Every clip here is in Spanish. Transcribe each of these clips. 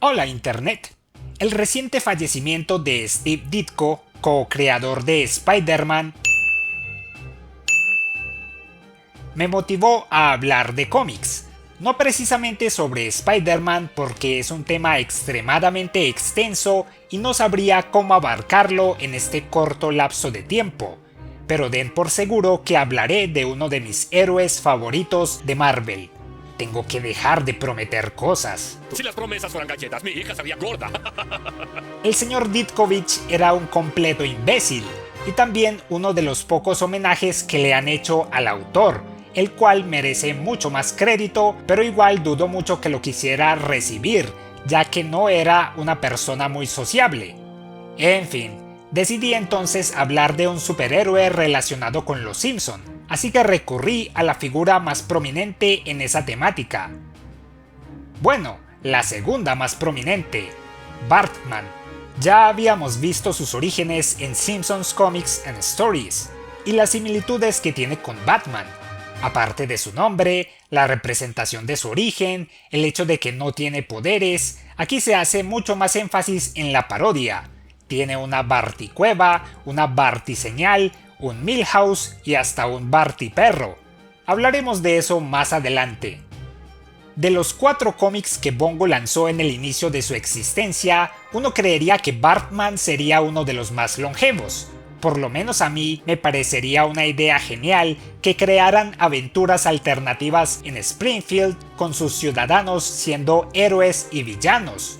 Hola Internet. El reciente fallecimiento de Steve Ditko, co-creador de Spider-Man, me motivó a hablar de cómics. No precisamente sobre Spider-Man porque es un tema extremadamente extenso y no sabría cómo abarcarlo en este corto lapso de tiempo, pero den por seguro que hablaré de uno de mis héroes favoritos de Marvel. Tengo que dejar de prometer cosas. Si las promesas fueran galletas, mi hija sería gorda. El señor Ditkovich era un completo imbécil, y también uno de los pocos homenajes que le han hecho al autor, el cual merece mucho más crédito, pero igual dudo mucho que lo quisiera recibir, ya que no era una persona muy sociable. En fin, decidí entonces hablar de un superhéroe relacionado con los Simpson, así que recurrí a la figura más prominente en esa temática. Bueno, la segunda más prominente, Bartman. Ya habíamos visto sus orígenes en Simpsons Comics and Stories, y las similitudes que tiene con Batman. Aparte de su nombre, la representación de su origen, el hecho de que no tiene poderes, aquí se hace mucho más énfasis en la parodia. Tiene una Barticueva, una Bartiseñal, un Milhouse y hasta un Bartiperro. Hablaremos de eso más adelante. De los 4 cómics que Bongo lanzó en el inicio de su existencia, uno creería que Bartman sería uno de los más longevos. Por lo menos a mí me parecería una idea genial que crearan aventuras alternativas en Springfield con sus ciudadanos siendo héroes y villanos.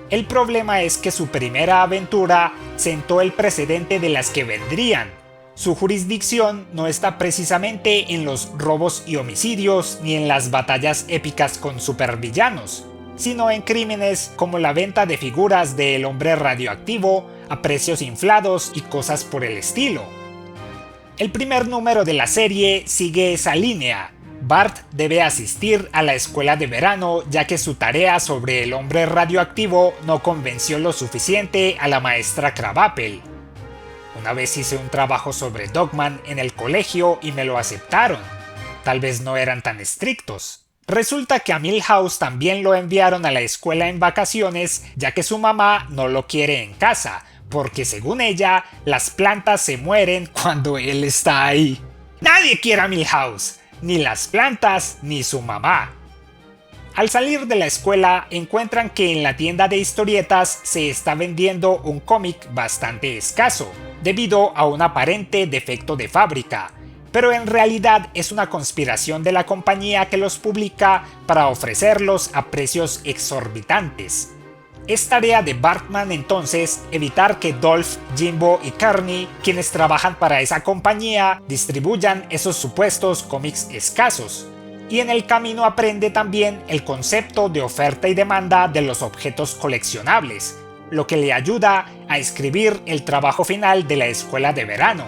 El problema es que su primera aventura sentó el precedente de las que vendrían. Su jurisdicción no está precisamente en los robos y homicidios ni en las batallas épicas con supervillanos, sino en crímenes como la venta de figuras del hombre radioactivo a precios inflados y cosas por el estilo. El primer número de la serie sigue esa línea. Bart debe asistir a la escuela de verano ya que su tarea sobre el hombre radioactivo no convenció lo suficiente a la maestra Krabappel. Una vez hice un trabajo sobre Dogman en el colegio y me lo aceptaron. Tal vez no eran tan estrictos. Resulta que a Milhouse también lo enviaron a la escuela en vacaciones ya que su mamá no lo quiere en casa, porque según ella, las plantas se mueren cuando él está ahí. Nadie quiere a Milhouse, ni las plantas ni su mamá. Al salir de la escuela encuentran que en la tienda de historietas se está vendiendo un cómic bastante escaso, debido a un aparente defecto de fábrica, pero en realidad es una conspiración de la compañía que los publica para ofrecerlos a precios exorbitantes. Es tarea de Bartman entonces evitar que Dolph, Jimbo y Kearney, quienes trabajan para esa compañía, distribuyan esos supuestos cómics escasos. Y en el camino aprende también el concepto de oferta y demanda de los objetos coleccionables, lo que le ayuda a escribir el trabajo final de la escuela de verano.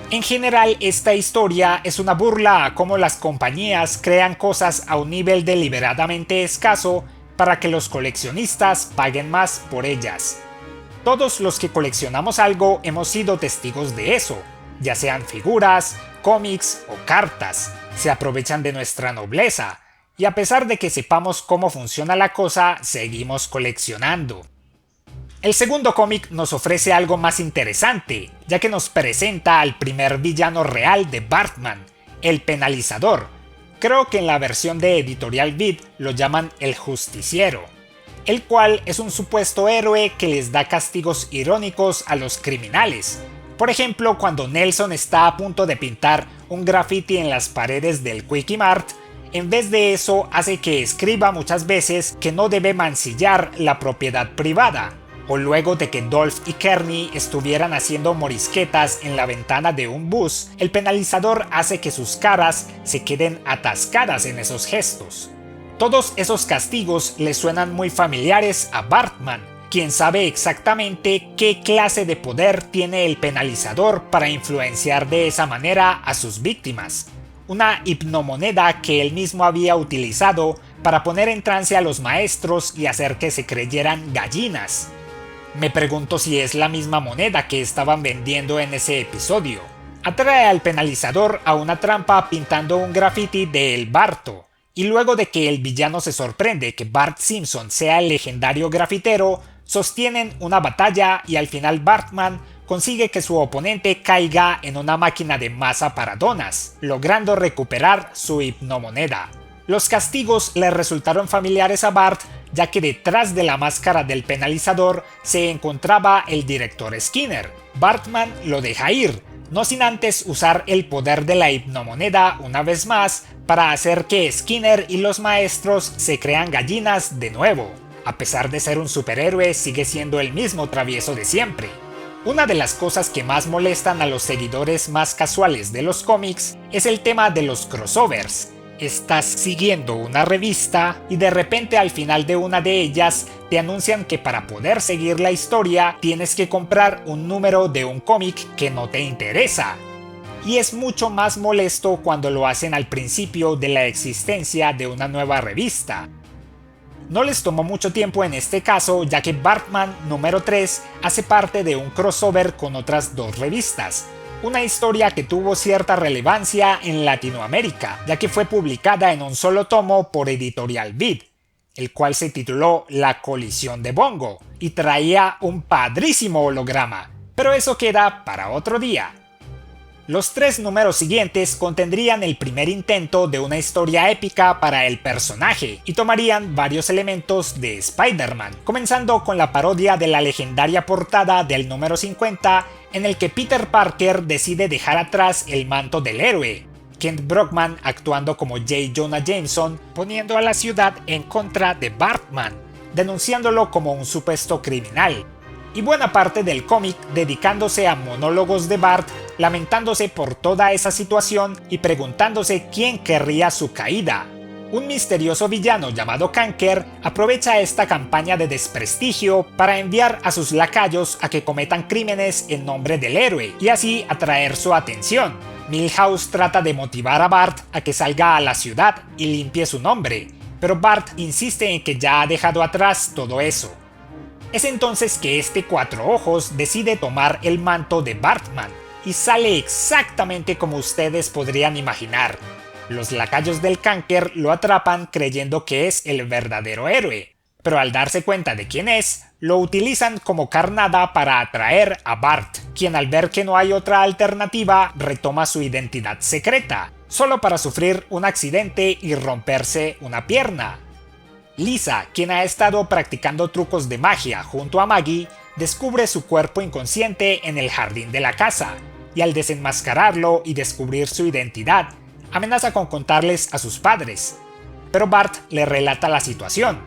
En general, esta historia es una burla a cómo las compañías crean cosas a un nivel deliberadamente escaso para que los coleccionistas paguen más por ellas. Todos los que coleccionamos algo hemos sido testigos de eso, ya sean figuras, cómics o cartas. Se aprovechan de nuestra nobleza, y a pesar de que sepamos cómo funciona la cosa, seguimos coleccionando. El segundo cómic nos ofrece algo más interesante, ya que nos presenta al primer villano real de Bartman, el Penalizador. Creo que en la versión de Editorial Vid lo llaman el Justiciero, el cual es un supuesto héroe que les da castigos irónicos a los criminales. Por ejemplo, cuando Nelson está a punto de pintar un graffiti en las paredes del Quickie Mart, en vez de eso hace que escriba muchas veces que no debe mancillar la propiedad privada. O luego de que Dolph y Kearney estuvieran haciendo morisquetas en la ventana de un bus, el Penalizador hace que sus caras se queden atascadas en esos gestos. Todos esos castigos le suenan muy familiares a Bartman, quien sabe exactamente qué clase de poder tiene el Penalizador para influenciar de esa manera a sus víctimas. Una hipnomoneda que él mismo había utilizado para poner en trance a los maestros y hacer que se creyeran gallinas. Me pregunto si es la misma moneda que estaban vendiendo en ese episodio. Atrae al Penalizador a una trampa pintando un graffiti de El Barto, Y luego de que el villano se sorprende que Bart Simpson sea el legendario grafitero, sostienen una batalla y al final Bartman consigue que su oponente caiga en una máquina de masa para donas, logrando recuperar su hipnomoneda. Los castigos le resultaron familiares a Bart, ya que detrás de la máscara del penalizador se encontraba el director Skinner. Bartman lo deja ir, no sin antes usar el poder de la hipnomoneda una vez más para hacer que Skinner y los maestros se crean gallinas de nuevo. A pesar de ser un superhéroe, sigue siendo el mismo travieso de siempre. Una de las cosas que más molestan a los seguidores más casuales de los cómics es el tema de los crossovers. Estás siguiendo una revista y de repente al final de una de ellas te anuncian que para poder seguir la historia tienes que comprar un número de un cómic que no te interesa. Y es mucho más molesto cuando lo hacen al principio de la existencia de una nueva revista. No les tomó mucho tiempo en este caso, ya que Bartman número 3 hace parte de un crossover con otras dos revistas. Una historia que tuvo cierta relevancia en Latinoamérica, ya que fue publicada en un solo tomo por Editorial Vid, el cual se tituló La colisión de Bongo, y traía un padrísimo holograma, pero eso queda para otro día. Los 3 números siguientes contendrían el primer intento de una historia épica para el personaje y tomarían varios elementos de Spider-Man, comenzando con la parodia de la legendaria portada del número 50 en el que Peter Parker decide dejar atrás el manto del héroe, Kent Brockman actuando como J. Jonah Jameson, poniendo a la ciudad en contra de Bartman, denunciándolo como un supuesto criminal, y buena parte del cómic dedicándose a monólogos de Bart lamentándose por toda esa situación y preguntándose quién querría su caída. Un misterioso villano llamado Kanker aprovecha esta campaña de desprestigio para enviar a sus lacayos a que cometan crímenes en nombre del héroe y así atraer su atención. Milhouse trata de motivar a Bart a que salga a la ciudad y limpie su nombre, pero Bart insiste en que ya ha dejado atrás todo eso. Es entonces que este Cuatro Ojos decide tomar el manto de Bartman y sale exactamente como ustedes podrían imaginar. Los lacayos del Kanker lo atrapan creyendo que es el verdadero héroe, pero al darse cuenta de quién es, lo utilizan como carnada para atraer a Bart, quien al ver que no hay otra alternativa retoma su identidad secreta, solo para sufrir un accidente y romperse una pierna. Lisa, quien ha estado practicando trucos de magia junto a Maggie, descubre su cuerpo inconsciente en el jardín de la casa, y al desenmascararlo y descubrir su identidad, amenaza con contarles a sus padres, pero Bart le relata la situación.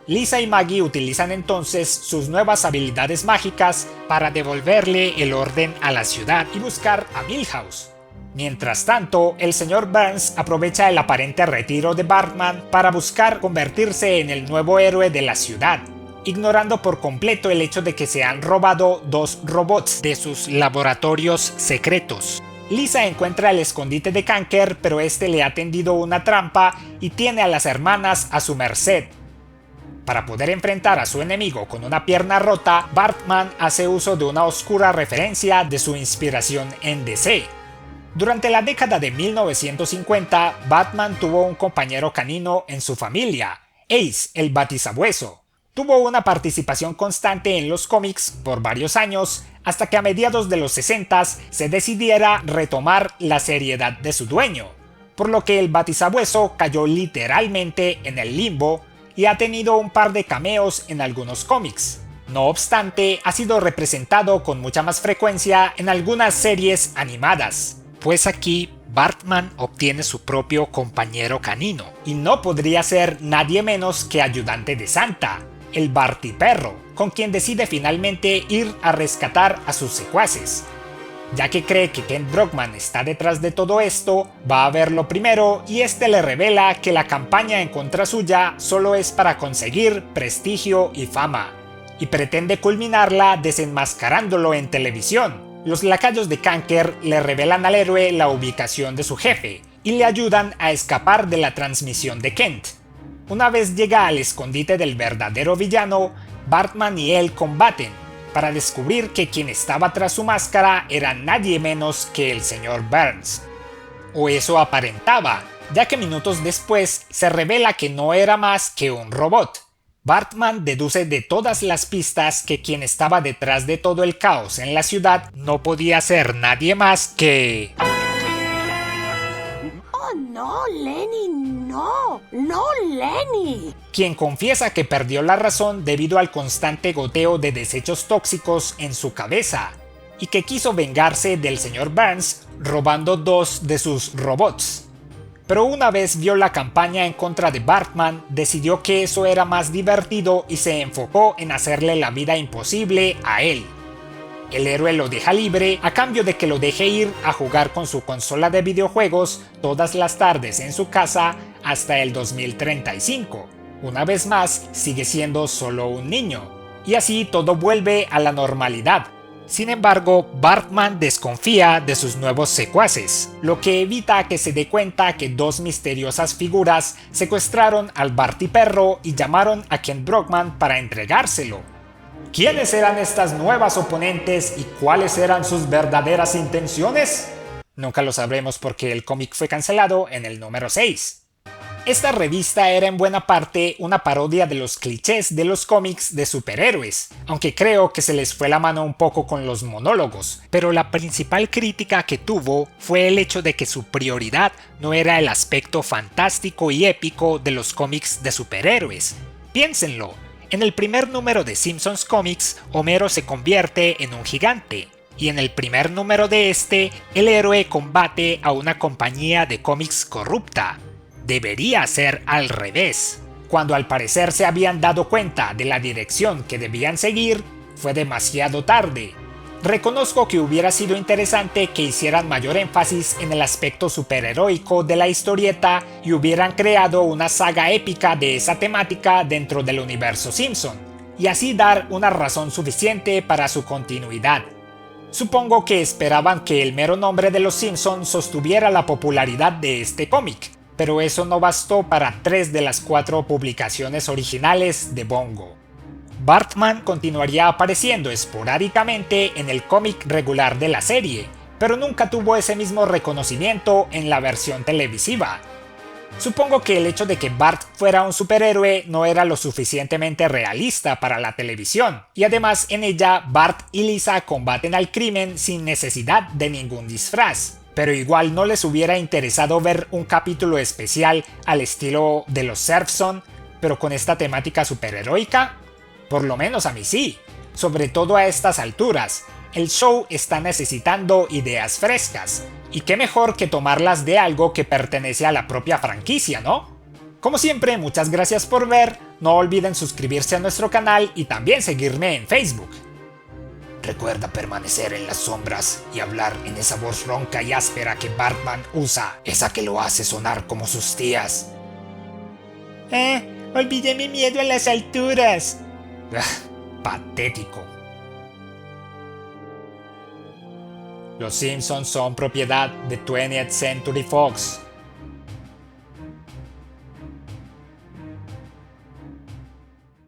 Lisa y Maggie utilizan entonces sus nuevas habilidades mágicas para devolverle el orden a la ciudad y buscar a Milhouse. Mientras tanto, el señor Burns aprovecha el aparente retiro de Bartman para buscar convertirse en el nuevo héroe de la ciudad, ignorando por completo el hecho de que se han robado 2 robots de sus laboratorios secretos. Lisa encuentra el escondite de Kanker, pero este le ha tendido una trampa y tiene a las hermanas a su merced. Para poder enfrentar a su enemigo con una pierna rota, Bartman hace uso de una oscura referencia de su inspiración en DC. Durante la década de 1950, Batman tuvo un compañero canino en su familia, Ace, el Batisabueso. Tuvo una participación constante en los cómics por varios años, hasta que a mediados de los 60s se decidiera retomar la seriedad de su dueño, por lo que el Batisabueso cayó literalmente en el limbo y ha tenido un par de cameos en algunos cómics. No obstante, ha sido representado con mucha más frecuencia en algunas series animadas, pues aquí Bartman obtiene su propio compañero canino, y no podría ser nadie menos que ayudante de Santa, el Bartiperro, con quien decide finalmente ir a rescatar a sus secuaces. Ya que cree que Kent Brockman está detrás de todo esto, va a verlo primero y este le revela que la campaña en contra suya solo es para conseguir prestigio y fama, y pretende culminarla desenmascarándolo en televisión. Los lacayos de Kanker le revelan al héroe la ubicación de su jefe y le ayudan a escapar de la transmisión de Kent. Una vez llega al escondite del verdadero villano, Bartman y él combaten, para descubrir que quien estaba tras su máscara era nadie menos que el señor Burns. O eso aparentaba, ya que minutos después se revela que no era más que un robot. Bartman deduce de todas las pistas que quien estaba detrás de todo el caos en la ciudad no podía ser nadie más que... ¡Oh, no, Lenny! ¡No! ¡No, Lenny! Quien confiesa que perdió la razón debido al constante goteo de desechos tóxicos en su cabeza, y que quiso vengarse del Sr. Burns robando 2 de sus robots. Pero una vez vio la campaña en contra de Bartman, decidió que eso era más divertido y se enfocó en hacerle la vida imposible a él. El héroe lo deja libre a cambio de que lo deje ir a jugar con su consola de videojuegos todas las tardes en su casa hasta el 2035. Una vez más, sigue siendo solo un niño. Y así todo vuelve a la normalidad. Sin embargo, Bartman desconfía de sus nuevos secuaces, lo que evita que se dé cuenta que 2 misteriosas figuras secuestraron al Barty perro y llamaron a Kent Brockman para entregárselo. ¿Quiénes eran estas nuevas oponentes y cuáles eran sus verdaderas intenciones? Nunca lo sabremos porque el cómic fue cancelado en el número 6. Esta revista era en buena parte una parodia de los clichés de los cómics de superhéroes, aunque creo que se les fue la mano un poco con los monólogos, pero la principal crítica que tuvo fue el hecho de que su prioridad no era el aspecto fantástico y épico de los cómics de superhéroes. Piénsenlo, en el primer número de Simpsons Comics, Homero se convierte en un gigante, y en el primer número de este, el héroe combate a una compañía de cómics corrupta. Debería ser al revés. Cuando al parecer se habían dado cuenta de la dirección que debían seguir, fue demasiado tarde. Reconozco que hubiera sido interesante que hicieran mayor énfasis en el aspecto superheroico de la historieta y hubieran creado una saga épica de esa temática dentro del universo Simpson, y así dar una razón suficiente para su continuidad. Supongo que esperaban que el mero nombre de los Simpson sostuviera la popularidad de este cómic, pero eso no bastó para 3 de las 4 publicaciones originales de Bongo. Bartman continuaría apareciendo esporádicamente en el cómic regular de la serie, pero nunca tuvo ese mismo reconocimiento en la versión televisiva. Supongo que el hecho de que Bart fuera un superhéroe no era lo suficientemente realista para la televisión, y además en ella Bart y Lisa combaten al crimen sin necesidad de ningún disfraz. Pero igual no les hubiera interesado ver un capítulo especial al estilo de los Serfson, pero con esta temática superheroica. Por lo menos a mí sí, sobre todo a estas alturas. El show está necesitando ideas frescas, y qué mejor que tomarlas de algo que pertenece a la propia franquicia, ¿no? Como siempre, muchas gracias por ver, no olviden suscribirse a nuestro canal y también seguirme en Facebook. Recuerda permanecer en las sombras y hablar en esa voz ronca y áspera que Bartman usa, esa que lo hace sonar como sus tías. Olvidé mi miedo a las alturas. Patético. Los Simpsons son propiedad de 20th Century Fox.